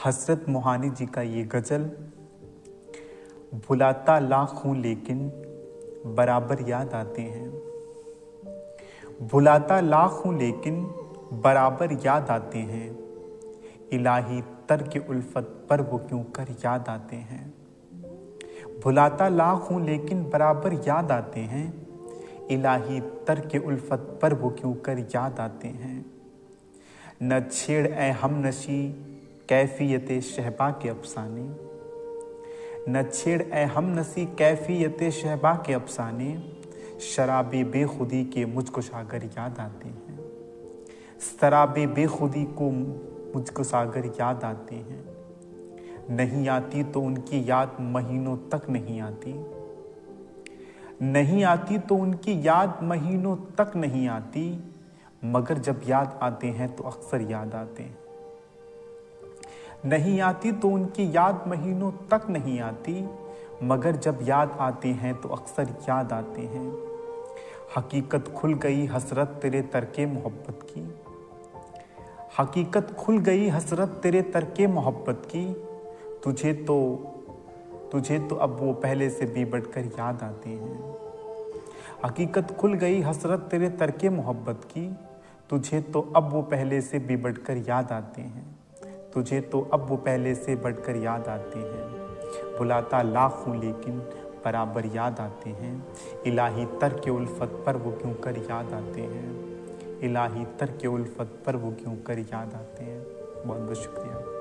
हसरत मोहानी जी का ये गज़ल। भुलाता लाख हूँ लेकिन बराबर याद आते हैं। भुलाता लाख हूँ लेकिन बराबर याद आते हैं। इलाही तर्क उल्फत पर वो क्यों कर याद आते हैं। भुलाता लाख हूँ लेकिन बराबर याद आते हैं। इलाही तर्क उल्फत पर वो क्यों कर याद आते हैं। न छेड़ ए हमनशी कैफियत शहबा के अफसाने। न छेड़ ए हमनशी कैफियत शहबा के अफसाने। शराबे बेखुदी के मुझको सागर याद आते हैं। शराबे बेखुदी को मुझको सागर याद आते हैं। नहीं आती तो उनकी याद महीनों तक नहीं आती। नहीं आती तो उनकी याद महीनों तक नहीं आती। मगर जब याद आते हैं तो अक्सर याद आते हैं। नहीं आती तो उनकी याद महीनों तक नहीं आती। मगर जब याद आते हैं तो अक्सर याद आते हैं। हकीकत खुल गई हसरत तेरे तरके मोहब्बत की। हकीकत खुल गई हसरत तेरे तरके मोहब्बत की। तुझे तो अब वो पहले से भी बढ़कर याद आते हैं। हकीकत खुल गई हसरत तेरे तरके मोहब्बत की। तुझे तो अब वो पहले से भी बढ़कर याद आते हैं। तुझे तो अब वो पहले से बढ़कर याद आते हैं। भुलाता लाख हूँ लेकिन बराबर याद आते हैं। इलाही तर्क उल्फत पर वो क्यों कर याद आते हैं। इलाही तर्क उल्फत पर वो क्यों कर याद आते हैं। बहुत बहुत शुक्रिया।